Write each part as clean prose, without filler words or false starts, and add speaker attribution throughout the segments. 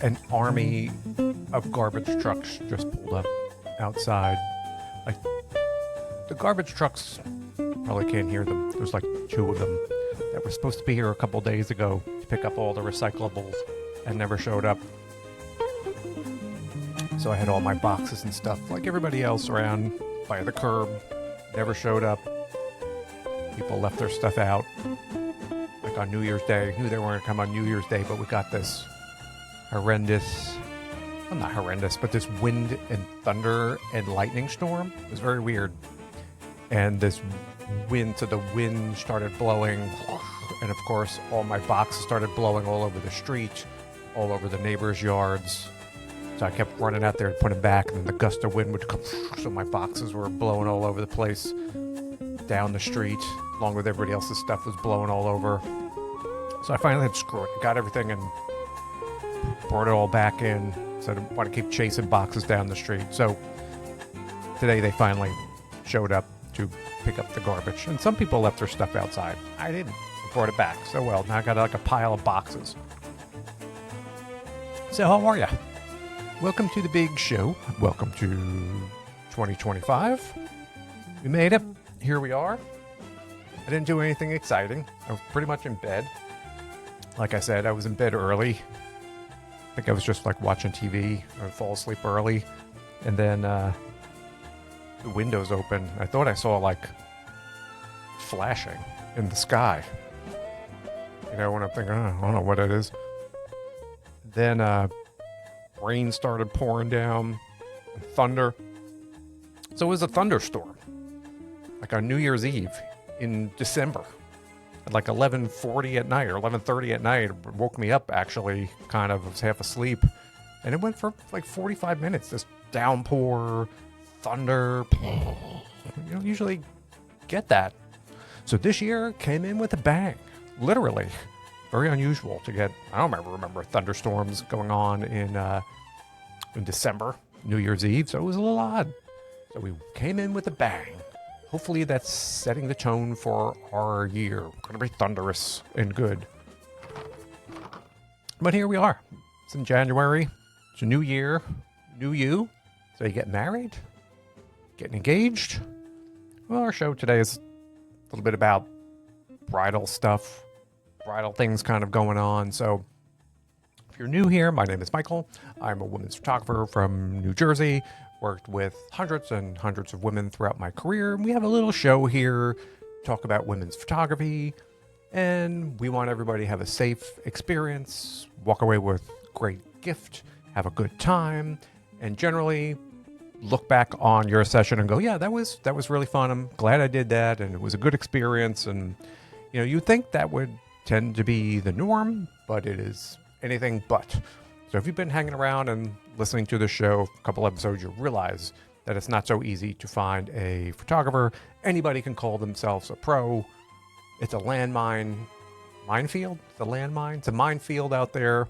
Speaker 1: an army of garbage trucks just pulled up outside. Like, the garbage trucks, probably can't hear them. There's like 2 of them that were supposed to be here a couple days ago to pick up all the recyclables and never showed up. So I had all my boxes and stuff like everybody else around by the curb. Never showed up. People left their stuff out. Like on New Year's Day. Knew they weren't going to come on New Year's Day, but we got this horrendous, well, not horrendous, but this wind and thunder and lightning storm. It was very weird. And this wind, so the wind started blowing. And of course, all my boxes started blowing all over the street, all over the neighbors' yards. So I kept running out there to put them back, and then the gust of wind would come, so my boxes were blowing all over the place, down the street, along with everybody else's stuff was blowing all over. So I finally had to screw it, got everything and brought it all back in, so I didn't want to keep chasing boxes down the street. So today they finally showed up to pick up the garbage, and some people left their stuff outside. I didn't. I brought it back. So well, now I got like a pile of boxes. So how are ya? Welcome to the big show. Welcome to 2025. We made it. Here we are. I didn't do anything exciting. I was pretty much in bed. Like I said, I was in bed early. I think I was just like watching TV. I would fall asleep early. And then the windows open. I thought I saw like flashing in the sky. You know, when I'm thinking, oh, I don't know what it is. Then rain started pouring down, and thunder. So it was a thunderstorm, like on New Year's Eve in December, at like 11:40 at night or 11:30 at night. It woke me up actually, kind of, I was half asleep, and it went for like 45 minutes. This downpour, thunder. You don't usually get that. So this year came in with a bang, literally. Very unusual to get. I don't remember thunderstorms going on in December, New Year's Eve, so it was a little odd. So we came in with a bang. Hopefully that's setting the tone for our year. We're going to be thunderous and good. But here we are. It's in January. It's a new year, new you. So you get married, getting engaged. Well, our show today is a little bit about bridal stuff. Bridal things kind of going on. So if you're new here, my name is Michael. I'm a women's photographer from New Jersey. Worked with hundreds and hundreds of women throughout my career. We have a little show here, talk about women's photography, and we want everybody to have a safe experience, walk away with great gift, have a good time, and generally look back on your session and go, yeah, that was really fun. I'm glad I did that, and it was a good experience. And you know, you think that would tend to be the norm, but it is anything but. So if you've been hanging around and listening to the show, a couple episodes, you realize that it's not so easy to find a photographer. Anybody can call themselves a pro. It's a minefield. It's a landmine. It's a minefield out there.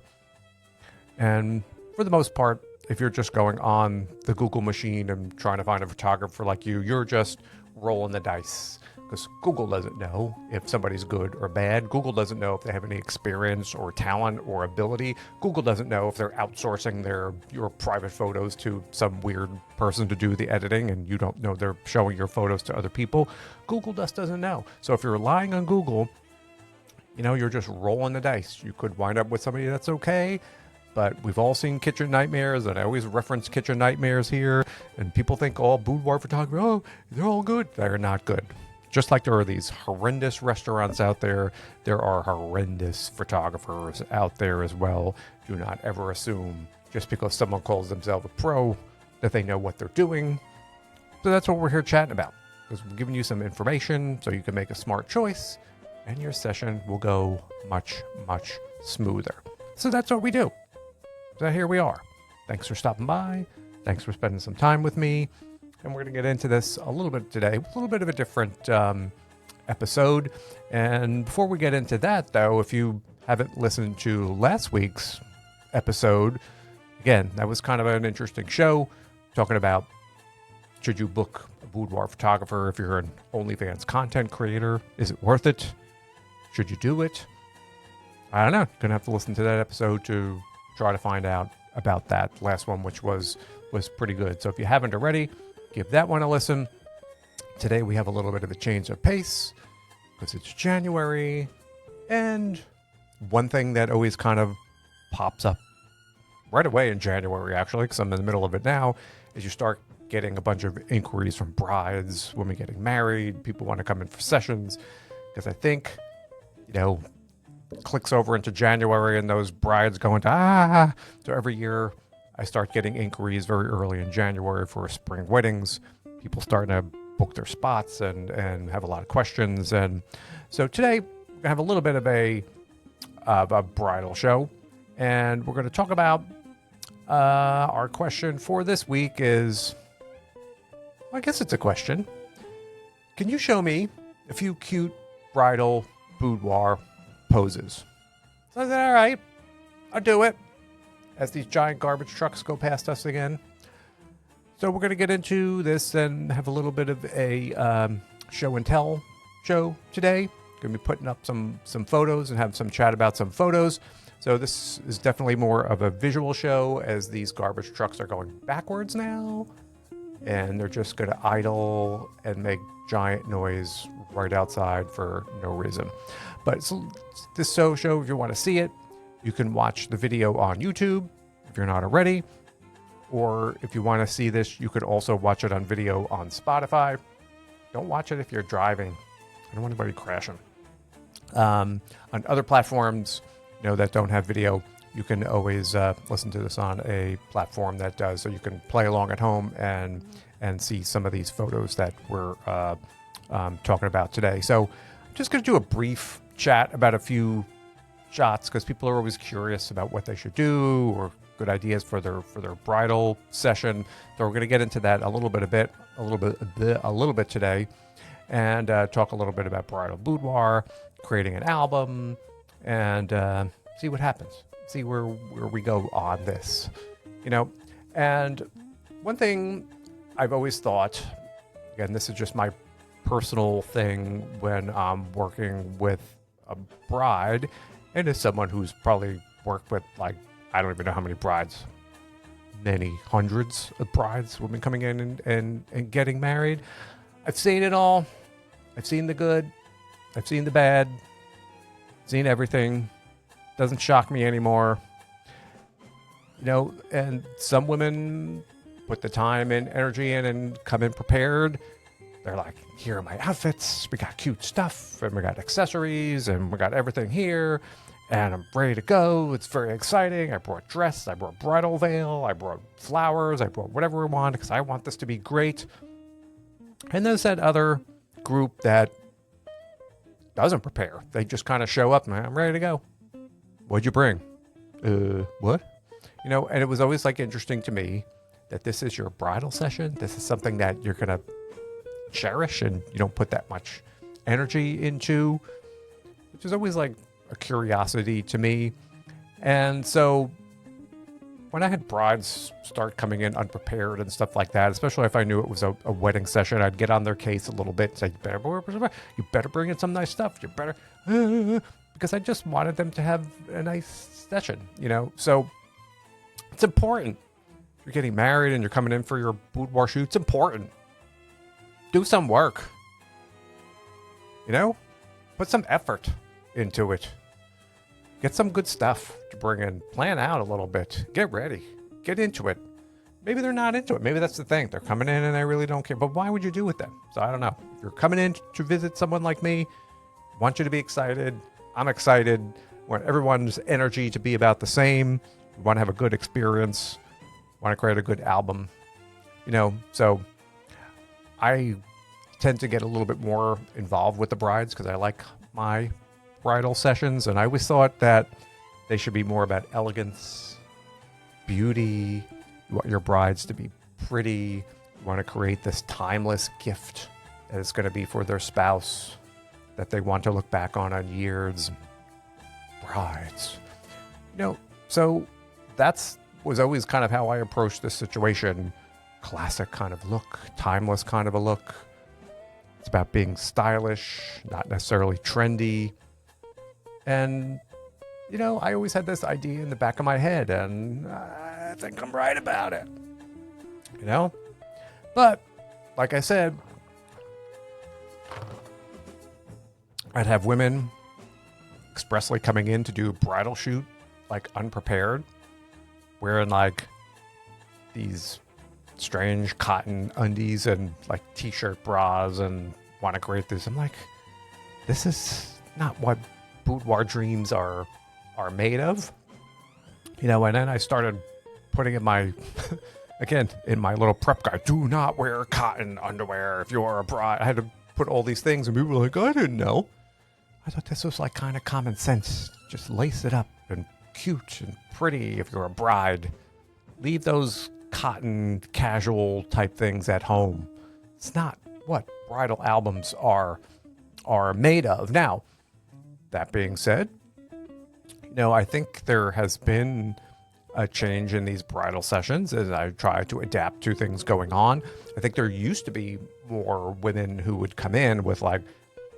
Speaker 1: And for the most part, if you're just going on the Google machine and trying to find a photographer like you, you're just rolling the dice. Because Google doesn't know if somebody's good or bad. Google doesn't know if they have any experience or talent or ability. Google doesn't know if they're outsourcing your private photos to some weird person to do the editing, and you don't know they're showing your photos to other people. Google just doesn't know. So if you're relying on Google, you know, you're just rolling the dice. You could wind up with somebody that's okay, but we've all seen kitchen nightmares, and I always reference kitchen nightmares here, and people think all boudoir photographers, oh, they're all good. They're not good. Just like there are these horrendous restaurants out there, there are horrendous photographers out there as well. Do not ever assume just because someone calls themselves a pro that they know what they're doing. So that's what we're here chatting about, because we're giving you some information so you can make a smart choice, and your session will go much, much smoother. So that's what we do. So here we are. Thanks for stopping by. Thanks for spending some time with me. And we're going to get into this a little bit today, a little bit of a different episode. And before we get into that, though, if you haven't listened to last week's episode, again, that was kind of an interesting show, talking about should you book a boudoir photographer if you're an OnlyFans content creator? Is it worth it? Should you do it? I don't know. You're going to have to listen to that episode to try to find out about that last one, which was pretty good. So if you haven't already, give that one a listen. Today we have a little bit of a change of pace because it's January, and one thing that always kind of pops up right away in January, actually, because I'm in the middle of it now, is you start getting a bunch of inquiries from brides, women getting married, people want to come in for sessions, because I think, clicks over into January and those brides go into, so every year I start getting inquiries very early in January for spring weddings, people starting to book their spots and have a lot of questions. And so today we're going to have a little bit of a bridal show, and we're going to talk about our question for this week is, I guess it's a question. Can you show me a few cute bridal boudoir poses? So I said, all right, I'll do it, as these giant garbage trucks go past us again. So we're going to get into this and have a little bit of a show and tell show today. Going to be putting up some photos and have some chat about some photos. So this is definitely more of a visual show, as these garbage trucks are going backwards now, and they're just going to idle and make giant noise right outside for no reason. But so this show, if you want to see it, you can watch the video on YouTube if you're not already, or if you want to see this, you could also watch it on video on Spotify. Don't watch it if you're driving. I don't want anybody crashing. On other platforms, that don't have video, you can always listen to this on a platform that does, so you can play along at home and see some of these photos that we're talking about today. So I'm just going to do a brief chat about a few shots, because people are always curious about what they should do or good ideas for their bridal session. So we're going to get into that a little bit today, and talk a little bit about bridal boudoir, creating an album, and see what happens. See where we go on this, And one thing I've always thought, again, this is just my personal thing when I'm working with a bride, and as someone who's probably worked with, I don't even know how many brides, many hundreds of brides, women coming in and getting married. I've seen it all. I've seen the good. I've seen the bad. Seen everything. Doesn't shock me anymore. And some women put the time and energy in and come in prepared. They're like, here are my outfits. We got cute stuff, and we got accessories, and we got everything here, and I'm ready to go. It's very exciting. I brought dress. I brought bridal veil. I brought flowers. I brought whatever we want, because I want this to be great. And there's that other group that doesn't prepare. They just kind of show up and I'm ready to go. What'd you bring? What? And it was always interesting to me that this is your bridal session. This is something that you're going to cherish and you don't put that much energy into, which is always a curiosity to me. And so when I had brides start coming in unprepared and stuff like that, especially if I knew it was a wedding session, I'd get on their case a little bit, say, you better bring in some nice stuff. You better, because I just wanted them to have a nice session, So it's important. If you're getting married and you're coming in for your boudoir shoot, it's important. Do some work. Put some effort into it. Get some good stuff to bring in. Plan out a little bit. Get ready. Get into it. Maybe they're not into it. Maybe that's the thing. They're coming in and they really don't care. But why would you do it then? So I don't know. If you're coming in to visit someone like me, I want you to be excited. I'm excited. I want everyone's energy to be about the same. We want to have a good experience. Want to create a good album. So I tend to get a little bit more involved with the brides because I like my bridal sessions, and I always thought that they should be more about elegance, beauty. You want your brides to be pretty. You want to create this timeless gift that is going to be for their spouse that they want to look back on years. Brides. So that's was always kind of how I approached this situation. Classic kind of look, timeless kind of a look. It's about being stylish, not necessarily trendy. And I always had this idea in the back of my head, and I think I'm right about it. But like I said, I'd have women expressly coming in to do a bridal shoot, like unprepared, wearing like these strange cotton undies and like t-shirt bras and want to create this. I'm like, this is not what boudoir dreams are made of. And then I started putting in my again in my little prep guide, do not wear cotton underwear if you're a bride. I had to put all these things, and people were like, I didn't know. I thought this was like kind of common sense. Just lace it up and cute and pretty if you're a bride. Leave those cotton casual type things at home. It's not what bridal albums are made of. Now, that being said, I think there has been a change in these bridal sessions as I try to adapt to things going on. I think there used to be more women who would come in with like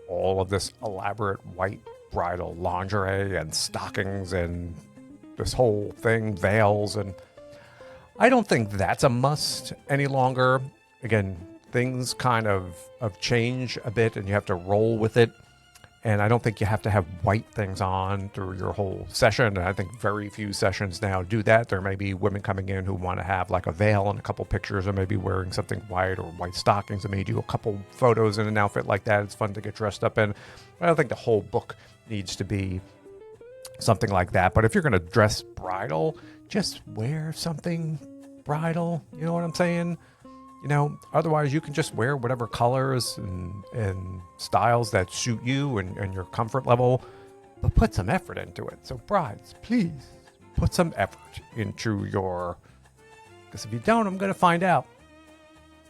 Speaker 1: all of this elaborate white bridal lingerie and stockings and this whole thing, veils, and I don't think that's a must any longer. Again, things kind of change a bit and you have to roll with it. And I don't think you have to have white things on through your whole session. And I think very few sessions now do that. There may be women coming in who want to have like a veil and a couple pictures, or maybe wearing something white or white stockings, and maybe do a couple photos in an outfit like that. It's fun to get dressed up in. I don't think the whole book needs to be something like that. But if you're going to dress bridal, just wear something bridal. You know what I'm saying? Otherwise you can just wear whatever colors and styles that suit you and your comfort level, but put some effort into it. So brides, please put some effort into because if you don't, I'm going to find out.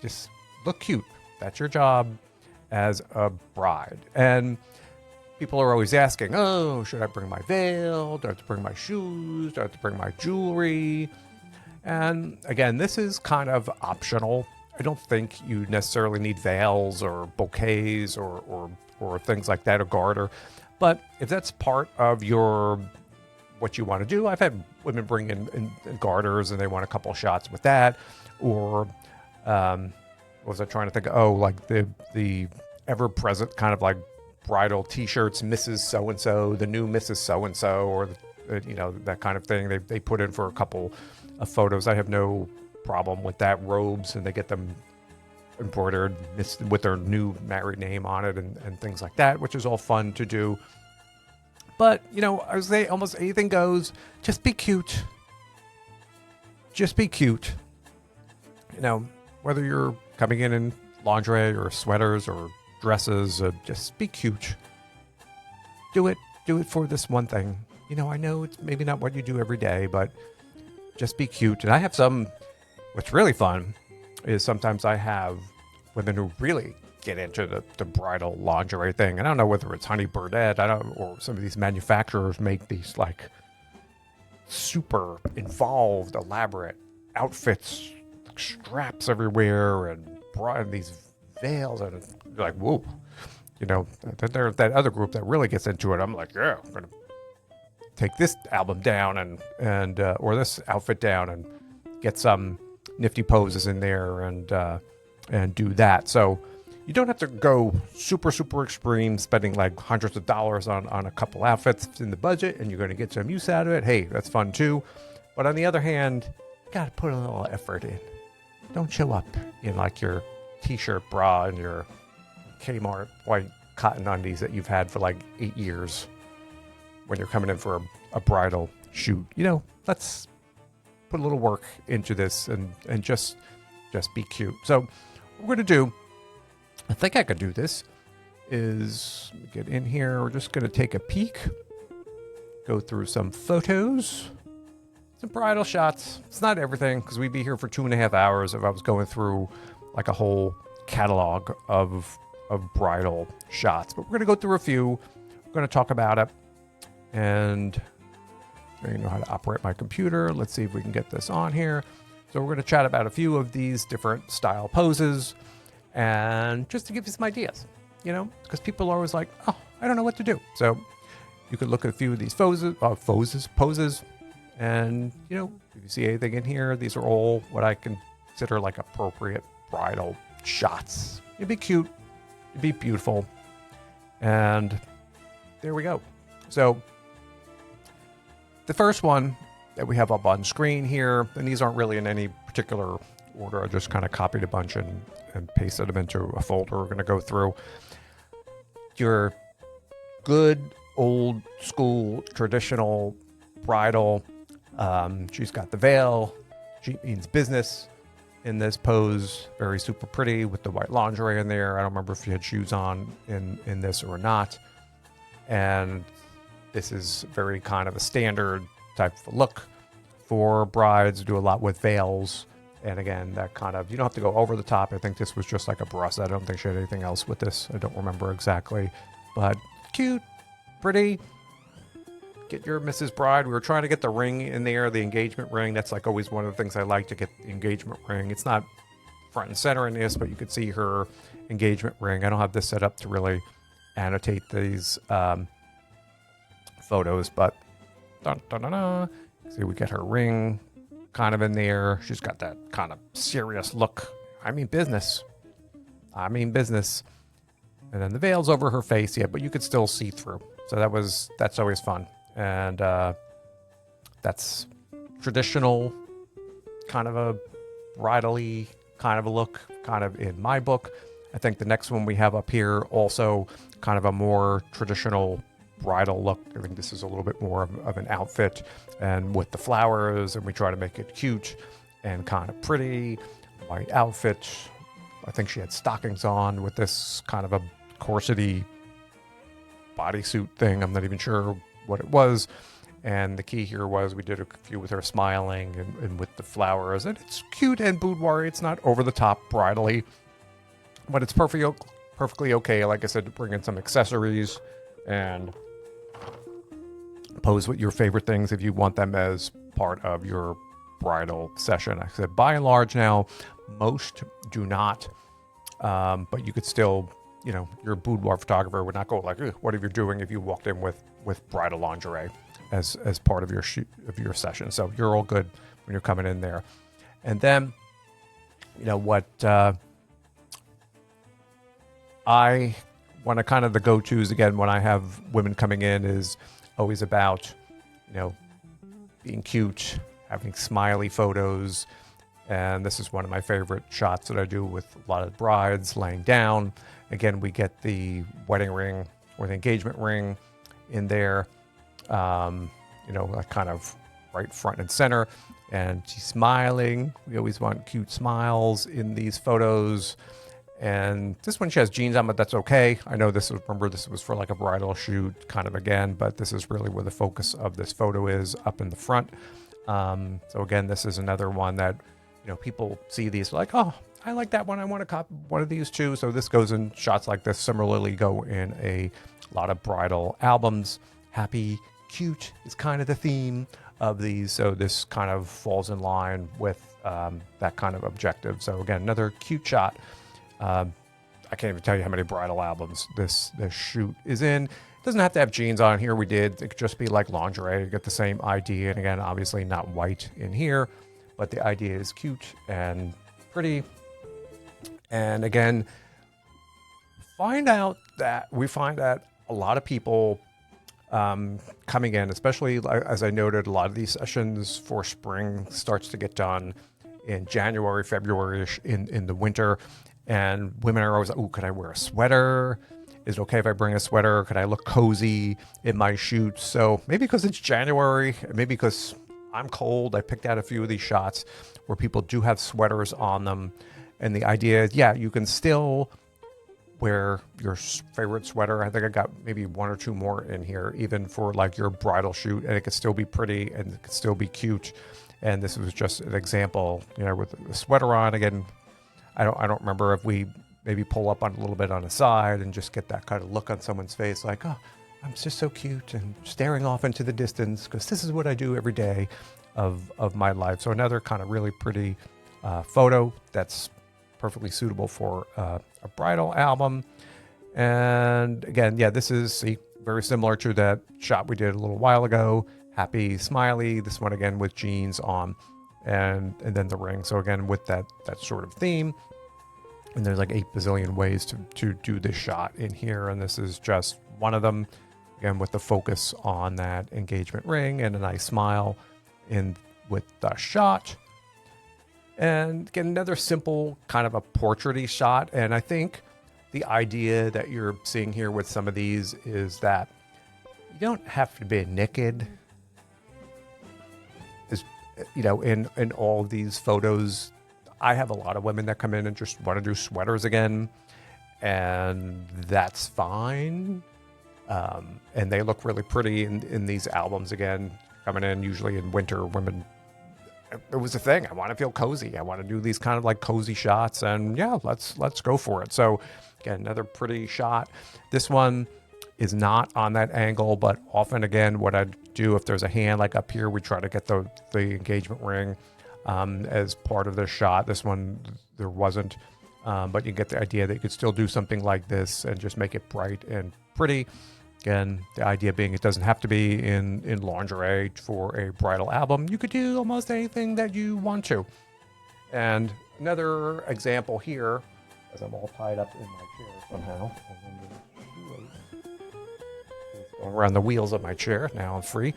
Speaker 1: Just look cute. That's your job as a bride. And people are always asking, oh, should I bring my veil? Do I have to bring my shoes? Do I have to bring my jewelry? And again, this is kind of optional. I don't think you necessarily need veils or bouquets or things like that, or garter. But if that's part of what you want to do, I've had women bring in garters and they want a couple shots with that. Or what was I trying to think of? Oh, like the ever-present kind of like bridal T-shirts, Mrs. So-and-so, the new Mrs. So-and-so, or that kind of thing. They put in for a couple of photos. I have no problem with that. Robes, and they get them embroidered with their new married name on it and things like that, which is all fun to do. But I would say almost anything goes. Just be cute. Just be cute. Whether you're coming in lingerie or sweaters or dresses, just be cute. Do it for this one thing. I know it's maybe not what you do every day, but just be cute. And I have what's really fun is sometimes I have women who really get into the bridal lingerie thing. I don't know whether it's Honey Burdette, or some of these manufacturers make these like super involved, elaborate outfits, straps everywhere, and these veils, and you're like, whoa. Then there's that other group that really gets into it. I'm like, yeah, I'm gonna take this album down and or this outfit down and get some nifty poses in there and do that. So you don't have to go super, super extreme, spending like hundreds of dollars on a couple outfits. It's in the budget and you're going to get some use out of it. Hey, that's fun too. But on the other hand, you got to put a little effort in. Don't show up in like your t-shirt bra and your Kmart white cotton undies that you've had for like 8 years when you're coming in for a bridal shoot. Let's put a little work into this and just be cute. So what we're going to do, I think I could do this, is get in here. We're just going to take a peek, go through some photos, some bridal shots. It's not everything, because we'd be here for 2.5 hours if I was going through like a whole catalog of bridal shots. But we're going to go through a few. We're going to talk about it. And I know how to operate my computer. Let's see if we can get this on here. So we're going to chat about a few of these different style poses, and just to give you some ideas, because people are always like, oh, I don't know what to do. So you could look at a few of these poses, and you know, if you see anything in here, these are all what I consider like appropriate bridal shots. It'd be cute, it'd be beautiful, and there we go. So the first one that we have up on screen here, and these aren't really in any particular order. I just kind of copied a bunch and pasted them into a folder we're going to go through. Your good old school traditional bridal. She's got the veil. She means business in this pose. Very super pretty with the white lingerie in there. I don't remember if she had shoes on in this or not. And this is very kind of a standard type of look for brides. Do a lot with veils. And again, that kind of, you don't have to go over the top. I think this was just like a bust. I don't think she had anything else with this. I don't remember exactly. But cute, pretty. Get your Mrs. Bride. We were trying to get the ring in there, the engagement ring. That's like always one of the things I like, to get the engagement ring. It's not front and center in this, but you could see her engagement ring. I don't have this set up to really annotate these photos, but see, we get her ring kind of in there. She's got that kind of serious look. I mean business. And then the veil's over her face, yeah, but you could still see through. So that's always fun. And that's traditional, kind of a bridal-y kind of a look, kind of in my book. I think the next one we have up here, also kind of a more traditional bridal look. I think this is a little bit more of an outfit, and with the flowers, and we try to make it cute and kind of pretty. White outfit. I think she had stockings on with this kind of a corsety bodysuit thing. I'm not even sure what it was. And the key here was we did a few with her smiling and with the flowers, and it's cute and boudoir. It's not over the top bridally, but it's perfectly okay. Like I said, to bring in some accessories and pose with your favorite things if you want them as part of your bridal session. I said, by and large now, most do not, but you could still, you know, your boudoir photographer would not go like, what are you doing if you walked in with bridal lingerie as part of your shoot, of your session. So you're all good when you're coming in there. And then, you know, what I want to kind of the go-tos again when I have women coming in is always about, you know, being cute, having smiley photos. And this is one of my favorite shots that I do with a lot of brides laying down. Again, we get the wedding ring or the engagement ring in there, you know, like kind of right front and center. And she's smiling. We always want cute smiles in these photos. And this one she has jeans on, but that's okay. I know this was, remember, this was for like a bridal shoot kind of again, but this is really where the focus of this photo is, up in the front. So again, this is another one that, you know, people see these like, oh, I like that one. I want to copy one of these too. So this goes in shots like this. Similarly, go in a lot of bridal albums. Happy, cute is kind of the theme of these. So this kind of falls in line with that kind of objective. So again, another cute shot. I can't even tell you how many bridal albums this shoot is in. It doesn't have to have jeans on here. We did. It could just be like lingerie. You get the same idea. And again, obviously not white in here, but the idea is cute and pretty. And again, we find that a lot of people coming in, especially as I noted, a lot of these sessions for spring starts to get done in January, February-ish in the winter. And women are always like, oh, could I wear a sweater? Is it okay if I bring a sweater? Could I look cozy in my shoot? So maybe because it's January, maybe because I'm cold, I picked out a few of these shots where people do have sweaters on them. And the idea is, yeah, you can still wear your favorite sweater. I think I got maybe one or two more in here, even for like your bridal shoot, and it could still be pretty and it could still be cute. And this was just an example, you know, with the sweater on. Again, I don't remember if we maybe pull up on a little bit on the side and just get that kind of look on someone's face, like, oh, I'm just so cute and staring off into the distance because this is what I do every day of my life. So another kind of really pretty photo that's perfectly suitable for a bridal album. And again, yeah, this is very similar to that shot we did a little while ago. Happy, smiley. This one again with jeans on, and then the ring. So again with that sort of theme. And there's like 8 bazillion ways to do this shot in here, and this is just one of them. Again with the focus on that engagement ring and a nice smile in with the shot. And again, another simple kind of a portraity shot. And I think the idea that you're seeing here with some of these is that you don't have to be naked. Is, you know, in all of these photos, I have a lot of women that come in and just want to do sweaters again, and that's fine. And they look really pretty in these albums again, coming in usually in winter. Women, it was a thing. I want to feel cozy. I want to do these kind of like cozy shots, and yeah, let's go for it. So again, another pretty shot. This one is not on that angle, but often again, what I do if there's a hand like up here, we try to get the engagement ring as part of the shot. This one there wasn't, but you get the idea that you could still do something like this and just make it bright and pretty. Again, the idea being it doesn't have to be in lingerie for a bridal album. You could do almost anything that you want to. And another example here, as I'm all tied up in my chair somehow. Going around the wheels of my chair. Now I'm free.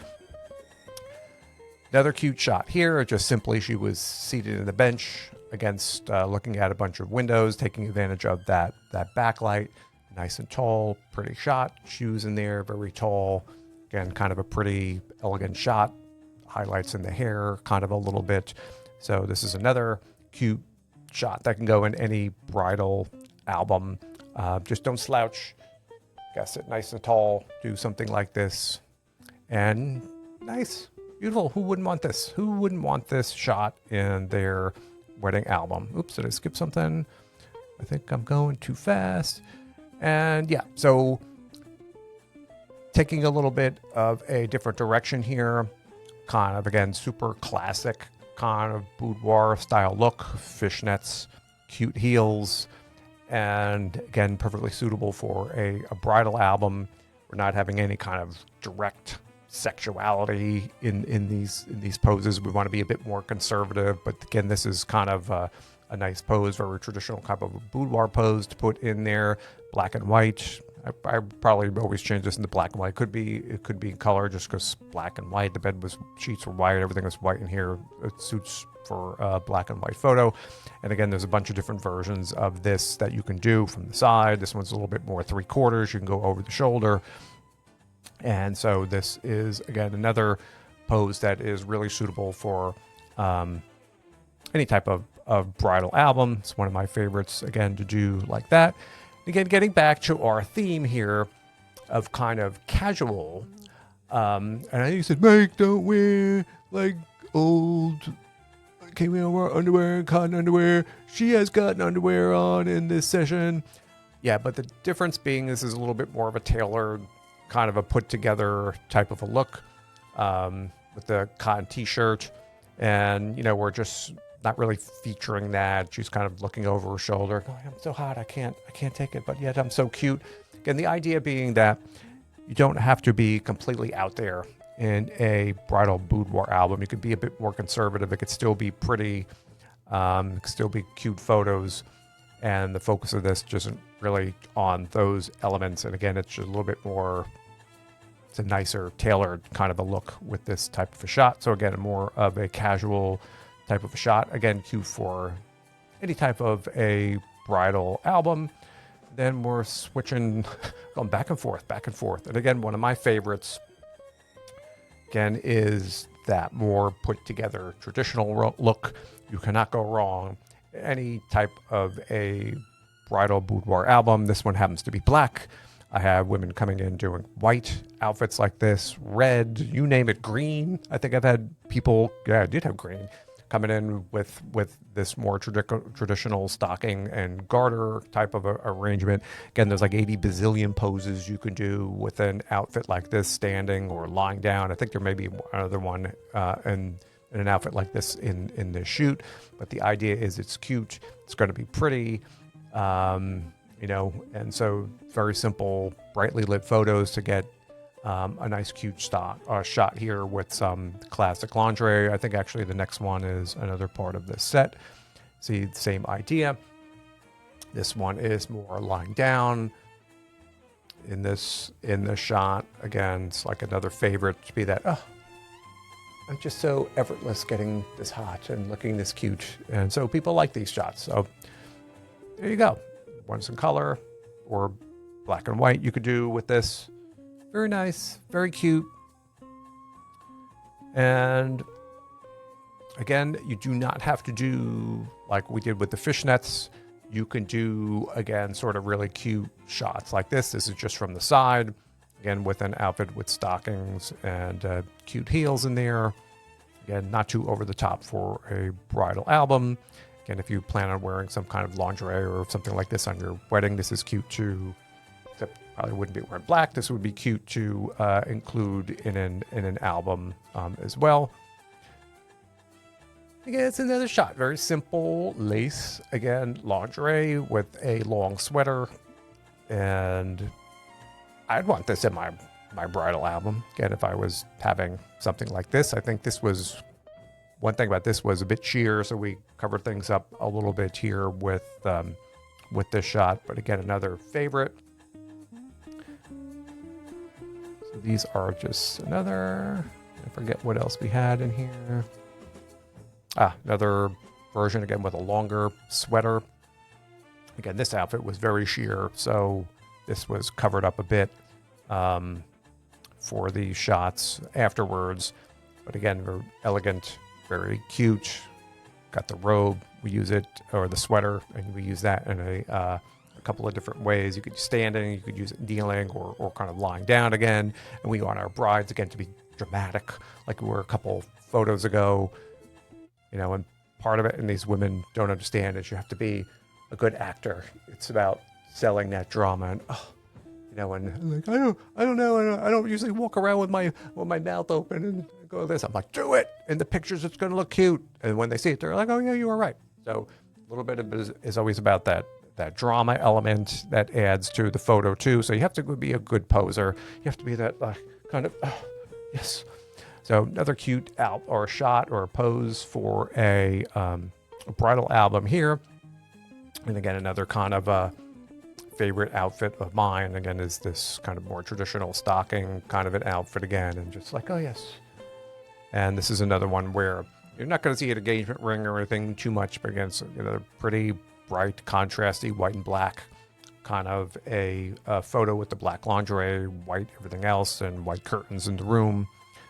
Speaker 1: Another cute shot here, just simply she was seated in the bench against looking at a bunch of windows, taking advantage of that backlight. Nice and tall, pretty shot. Shoes in there, very tall. Again, kind of a pretty elegant shot. Highlights in the hair, kind of a little bit. So this is another cute shot that can go in any bridal album. Just don't slouch. Gotta sit nice and tall. Do something like this. And nice, beautiful. Who wouldn't want this? Who wouldn't want this shot in their wedding album? Oops, did I skip something? I think I'm going too fast. And yeah, so taking a little bit of a different direction here, kind of, again, super classic kind of boudoir style look, fishnets, cute heels, and again, perfectly suitable for a bridal album. We're not having any kind of direct sexuality in these poses. We want to be a bit more conservative, but again, this is kind of a nice pose, very traditional type of a boudoir pose to put in there. Black and white. I probably always change this into black and white. It could be in color just because black and white. The sheets were white. Everything was white in here. It suits for a black and white photo. And again, there's a bunch of different versions of this that you can do from the side. This one's a little bit more 3/4. You can go over the shoulder. And so this is, again, another pose that is really suitable for any type of bridal album. It's one of my favorites, again, to do like that. Again, getting back to our theme here of kind of casual. And I think you said, Mike, don't wear like old, can't wear underwear, cotton underwear. She has cotton underwear on in this session. Yeah, but the difference being this is a little bit more of a tailored, kind of a put together type of a look with the cotton t-shirt. And, you know, we're just not really featuring that. She's kind of looking over her shoulder, going, I'm so hot, I can't take it, but yet I'm so cute. Again, the idea being that you don't have to be completely out there in a bridal boudoir album. You could be a bit more conservative. It could still be pretty. It could still be cute photos. And the focus of this isn't really on those elements. And again, it's just a little bit more, it's a nicer, tailored kind of a look with this type of a shot. So again, more of a casual type of a shot. Again, cute for any type of a bridal album. Then we're switching, going back and forth. And again, one of my favorites, again, is that more put together traditional look. You cannot go wrong. Any type of a bridal boudoir album. This one happens to be black. I have women coming in doing white outfits like this, red, you name it, green. I think I've had people, I did have green, coming in with this more traditional stocking and garter type of a arrangement. Again, there's like 80 bazillion poses you can do with an outfit like this, standing or lying down. I think there may be another one in an outfit like this in this shoot. But the idea is it's cute. It's going to be pretty, you know, and so very simple, brightly lit photos to get a nice cute shot here with some classic lingerie. I think actually the next one is another part of this set. See, the same idea. This one is more lying down in this shot. Again, it's like another favorite to be that, oh, I'm just so effortless getting this hot and looking this cute. And so people like these shots. So there you go. One's in color or black and white you could do with this. Very nice, very cute. And again, you do not have to do like we did with the fishnets. You can do, again, sort of really cute shots like this. This is just from the side. Again, with an outfit with stockings and cute heels in there. Again, not too over the top for a bridal album. Again, if you plan on wearing some kind of lingerie or something like this on your wedding, this is cute too. Except probably wouldn't be wearing black. This would be cute to include in an album as well. Again, it's another shot. Very simple lace. Again, lingerie with a long sweater. And I'd want this in my bridal album. Again, if I was having something like this, I think this was, one thing about this was a bit sheer, so we covered things up a little bit here with this shot. But again, another favorite. So these are just another, I forget what else we had in here. Another version, again, with a longer sweater. Again, this outfit was very sheer, so this was covered up a bit for the shots afterwards. But again, very elegant, very cute. Got the robe, we use it, or the sweater, and we use that in a couple of different ways. You could use standing, you could use it kneeling, or kind of lying down again. And we want our brides, again, to be dramatic, like we were a couple photos ago. You know, and part of it, and these women don't understand, is you have to be a good actor. It's about selling that drama, and you know, and like I don't know, I don't usually walk around with my mouth open and go this. I'm like, do it in the pictures. It's going to look cute, and when they see it, they're like, oh yeah, you were right. So a little bit of it is always about that drama element that adds to the photo too. So you have to be a good poser. You have to be that kind of yes. So another cute or a shot or a pose for a bridal album here. And again, another kind of a favorite outfit of mine, again, is this kind of more traditional stocking kind of an outfit again. And just like, oh, yes. And this is another one where you're not going to see an engagement ring or anything too much, but again, it's another pretty bright, contrasty white and black kind of a photo with the black lingerie, white everything else, and white curtains in the room.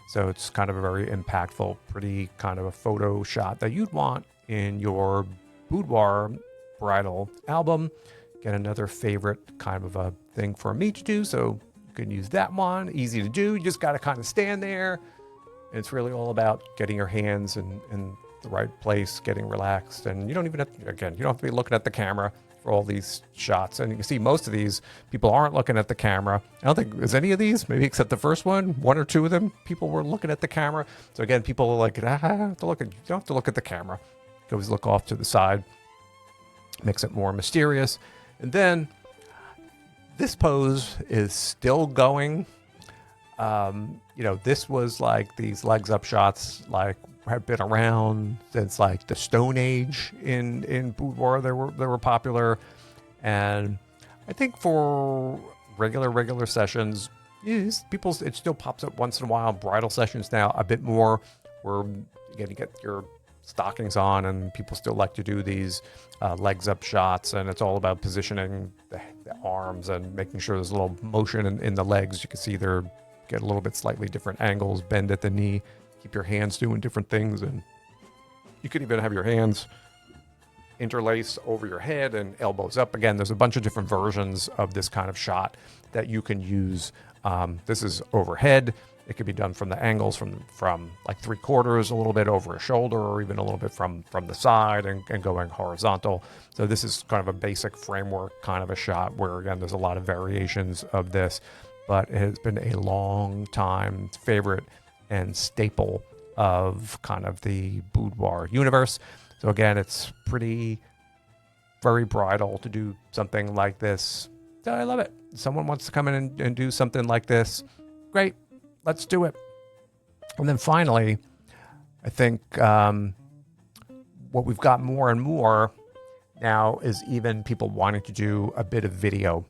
Speaker 1: So it's kind of a very impactful, pretty kind of a photo shot that you'd want in your boudoir bridal album. Get another favorite kind of a thing for me to do. So you can use that one. Easy to do. You just got to kind of stand there. And it's really all about getting your hands in the right place, getting relaxed. And you don't even have to, again, you don't have to be looking at the camera for all these shots. And you can see most of these people aren't looking at the camera. I don't think there's any of these, maybe except the first one or two of them, people were looking at the camera. So again, people are like, I have to look at, you don't have to look at the camera. You can always look off to the side, makes it more mysterious. And then this pose is still going. You know, this was like these legs up shots, like have been around since like the Stone Age in boudoir. They were popular, and I think for regular sessions, yes, it still pops up once in a while. Bridal sessions now a bit more, where again you get your stockings on, and people still like to do these legs up shots, and it's all about positioning the arms and making sure there's a little motion in the legs. You can see they're get a little bit slightly different angles, bend at the knee, keep your hands doing different things, and you could even have your hands interlace over your head and elbows up. Again, there's a bunch of different versions of this kind of shot that you can use. This is overhead. It could be done from the angles from like 3/4, a little bit over a shoulder, or even a little bit from the side and going horizontal. So this is kind of a basic framework kind of a shot where, again, there's a lot of variations of this, but it has been a long time favorite and staple of kind of the boudoir universe. So again, it's very bridal to do something like this. So I love it. Someone wants to come in and do something like this. great, let's do it. And then finally, I think what we've got more and more now is even people wanting to do a bit of video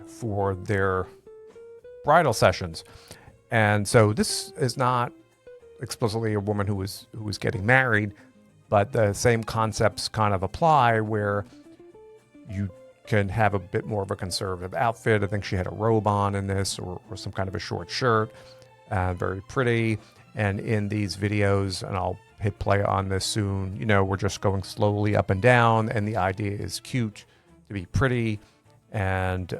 Speaker 1: for their bridal sessions. And so this is not explicitly a woman who was getting married, but the same concepts kind of apply, where you can have a bit more of a conservative outfit. I think she had a robe on in this, or some kind of a short shirt, very pretty. And in these videos, and I'll hit play on this soon, we're just going slowly up and down, and the idea is cute, to be pretty, and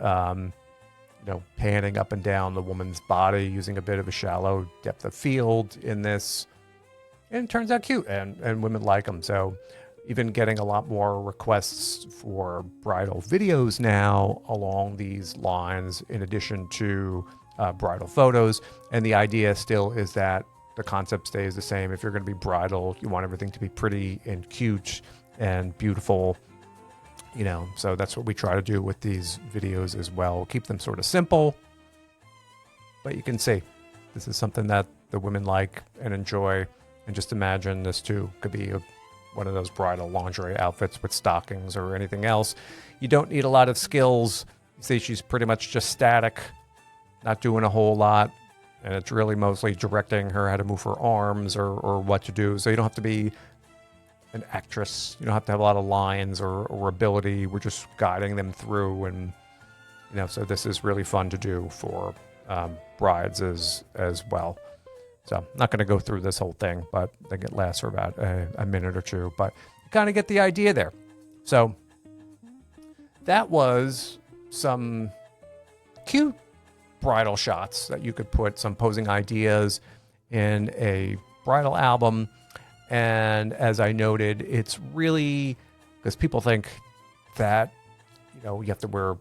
Speaker 1: panning up and down the woman's body, using a bit of a shallow depth of field in this. And it turns out cute, and women like them. So even getting a lot more requests for bridal videos now along these lines, in addition to bridal photos. And the idea still is that the concept stays the same. If you're going to be bridal, you want everything to be pretty and cute and beautiful. So that's what we try to do with these videos as well. Keep them sort of simple, but you can see this is something that the women like and enjoy. And just imagine this too could be one of those bridal lingerie outfits with stockings or anything else. You don't need a lot of skills. You see, she's pretty much just static, not doing a whole lot. And it's really mostly directing her how to move her arms or what to do. So you don't have to be an actress. You don't have to have a lot of lines or ability. We're just guiding them through. And, so this is really fun to do for brides as well. So I'm not going to go through this whole thing, but I think it lasts for about a minute or two. But you kind of get the idea there. So that was some cute bridal shots that you could put, some posing ideas in a bridal album. And as I noted, it's really, because people think that, you have to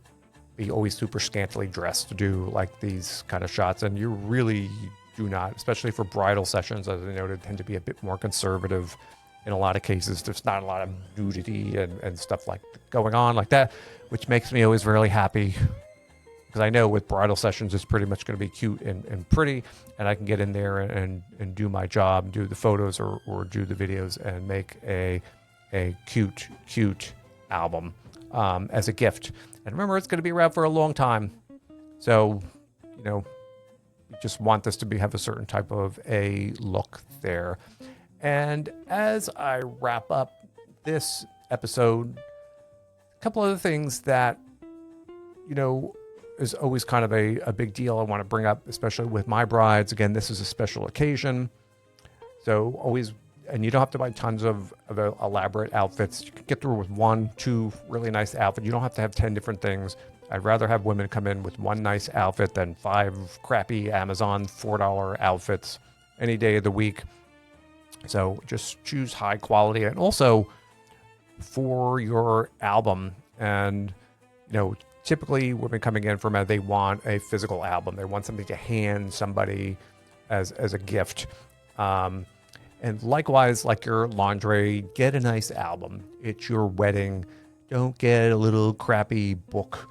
Speaker 1: be always super scantily dressed to do like these kind of shots. And you really do not, especially for bridal sessions, as I noted, tend to be a bit more conservative. In a lot of cases, there's not a lot of nudity and stuff like going on like that, which makes me always really happy. Because I know with bridal sessions, it's pretty much going to be cute and pretty, and I can get in there and do my job, do the photos or do the videos, and make a cute album as a gift. And remember, it's going to be around for a long time. So, you just want this to have a certain type of a look there. And as I wrap up this episode, a couple other things that, is always kind of a big deal I want to bring up, especially with my brides. Again, this is a special occasion. So always, and you don't have to buy tons of elaborate outfits. You can get through with 1-2 really nice outfits. You don't have to have 10 different things. I'd rather have women come in with one nice outfit than 5 crappy Amazon $4 outfits any day of the week. So just choose high quality. And also for your album, and, typically women coming in from they want a physical album. They want something to hand somebody as a gift. And likewise, like your lingerie, get a nice album. It's your wedding. Don't get a little crappy book.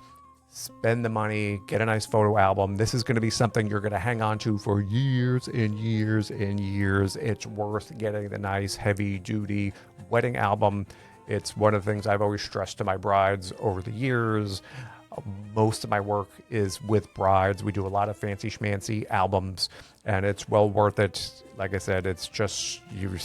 Speaker 1: Spend the money, get a nice photo album. This is going to be something you're going to hang on to for years and years and years. It's worth getting the nice heavy duty wedding album. It's one of the things I've always stressed to my brides over the years. Most of my work is with brides. We do a lot of fancy schmancy albums, and it's well worth it. Like I said, it's just you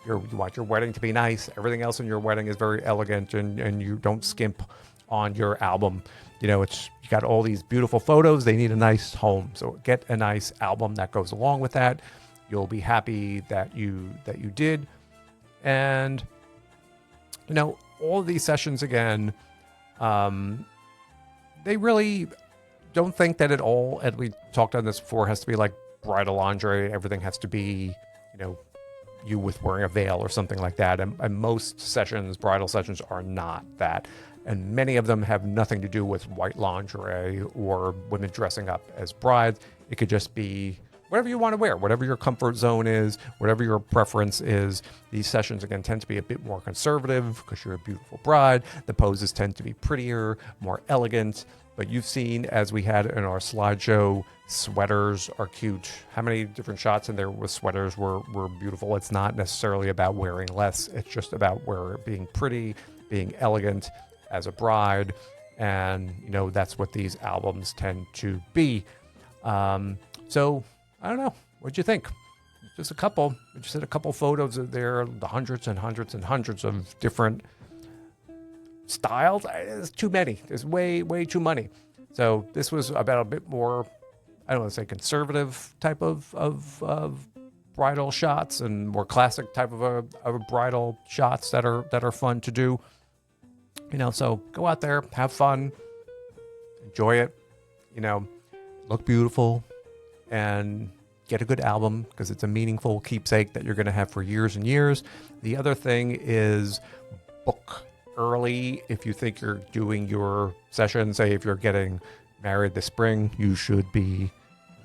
Speaker 1: want your wedding to be nice. Everything else in your wedding is very elegant, and you don't skimp on your album. You got all these beautiful photos. They need a nice home, so get a nice album that goes along with that. You'll be happy that you did, and all of these sessions again. They really don't think that at all, and we talked on this before, has to be like bridal lingerie. Everything has to be, you with wearing a veil or something like that. And most sessions, bridal sessions, are not that. And many of them have nothing to do with white lingerie or women dressing up as brides. It could just be, whatever you want to wear, whatever your comfort zone is, whatever your preference is. These sessions, again, tend to be a bit more conservative because you're a beautiful bride. The poses tend to be prettier, more elegant. But you've seen, as we had in our slideshow, sweaters are cute. How many different shots in there with sweaters were beautiful? It's not necessarily about wearing less. It's just about being pretty, being elegant as a bride. And, that's what these albums tend to be. So, I don't know. What'd you think? Just a couple. We just had a couple photos of there, the hundreds and hundreds and hundreds of different styles. There's too many. There's way, way too many. So this was about a bit more, I don't want to say conservative type of bridal shots and more classic type of a bridal shots that are fun to do. So go out there, have fun, enjoy it, look beautiful, and get a good album because it's a meaningful keepsake that you're going to have for years and years. The other thing is book early. If you think you're doing your session, say if you're getting married this spring, you should be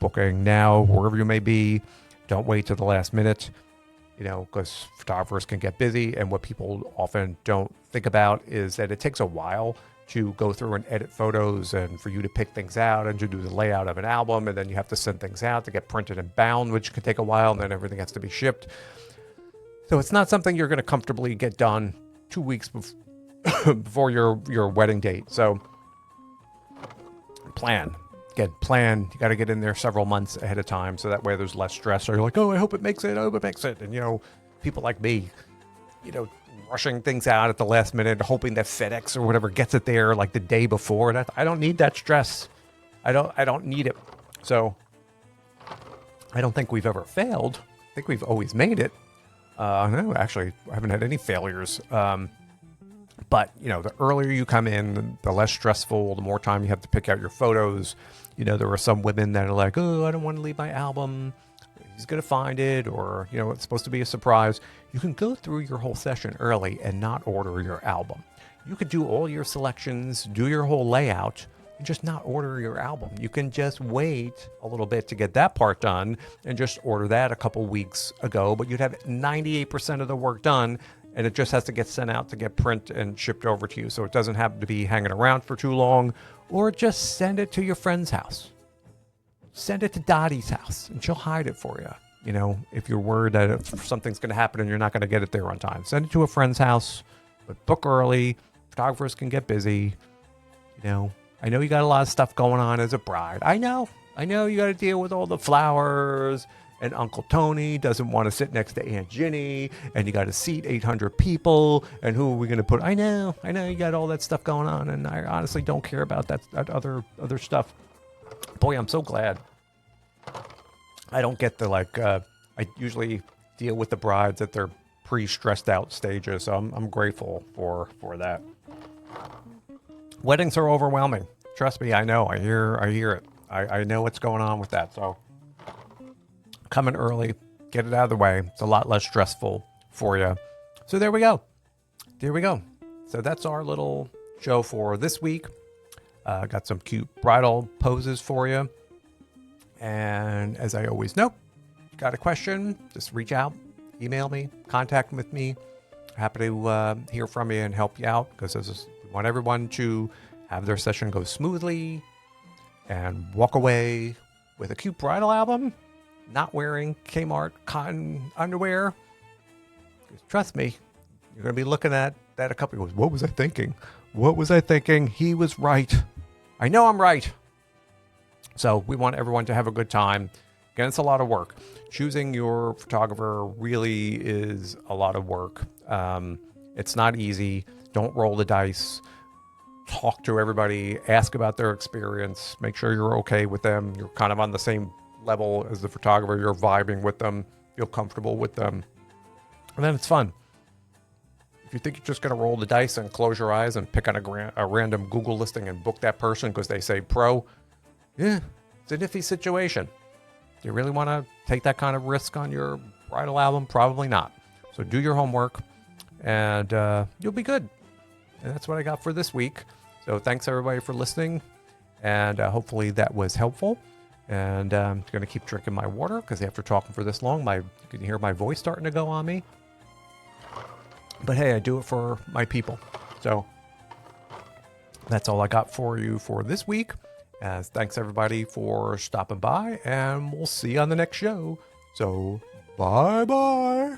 Speaker 1: booking now, wherever you may be. Don't wait till the last minute, because photographers can get busy. And what people often don't think about is that it takes a while to go through and edit photos and for you to pick things out and to do the layout of an album. And then you have to send things out to get printed and bound, which can take a while. And then everything has to be shipped. So it's not something you're going to comfortably get done 2 weeks before your wedding date. So plan. You got to get in there several months ahead of time. So that way there's less stress. So you're like, oh, I hope it makes it. And, people like me, rushing things out at the last minute, hoping that FedEx or whatever gets it there like the day before. I don't need that stress. I don't need it. So I don't think we've ever failed. I think we've always made it. No, actually, I haven't had any failures. But, the earlier you come in, the less stressful, the more time you have to pick out your photos. There are some women that are like, oh, I don't want to leave my album. He's going to find it, or, it's supposed to be a surprise. You can go through your whole session early and not order your album. You could do all your selections, do your whole layout, and just not order your album. You can just wait a little bit to get that part done and just order that a couple weeks ago, but you'd have 98% of the work done, and it just has to get sent out to get print and shipped over to you. So it doesn't have to be hanging around for too long, or just send it to your friend's house. Send it to Dottie's house and she'll hide it for you. If you're worried that if something's going to happen and you're not going to get it there on time, send it to a friend's house, but book early. Photographers can get busy. I know you got a lot of stuff going on as a bride. I know you got to deal with all the flowers, and Uncle Tony doesn't want to sit next to Aunt Ginny, and you got to seat 800 people, and who are we going to put? I know you got all that stuff going on, and I honestly don't care about that other stuff. Boy, I'm so glad I don't get the I usually deal with the brides at their pre-stressed out stages, so I'm grateful for that. Weddings are overwhelming. Trust me, I know. I hear it. I know what's going on with that. So coming early, get it out of the way. It's a lot less stressful for you. So there we go. So that's our little show for this week. Got some cute bridal poses for you. And as I always know, got a question, just reach out, email me, contact with me. Happy to hear from you and help you out, because we want everyone to have their session go smoothly and walk away with a cute bridal album, not wearing Kmart cotton underwear. Trust me, you're going to be looking at that a couple of years. What was I thinking? He was right. I know I'm right. So we want everyone to have a good time. Again, it's a lot of work. Choosing your photographer really is a lot of work. It's not easy. Don't roll the dice. Talk to everybody. Ask about their experience. Make sure you're okay with them. You're kind of on the same level as the photographer. You're vibing with them. Feel comfortable with them. And then it's fun. If you think you're just going to roll the dice and close your eyes and pick on a random Google listing and book that person because they say pro, yeah, it's an iffy situation. Do you really want to take that kind of risk on your bridal album? Probably not. So do your homework and you'll be good. And that's what I got for this week. So thanks everybody for listening. And hopefully that was helpful. And I'm going to keep drinking my water because after talking for this long, you can hear my voice starting to go on me. But hey, I do it for my people. So that's all I got for you for this week. As thanks everybody for stopping by, and we'll see you on the next show. So bye-bye.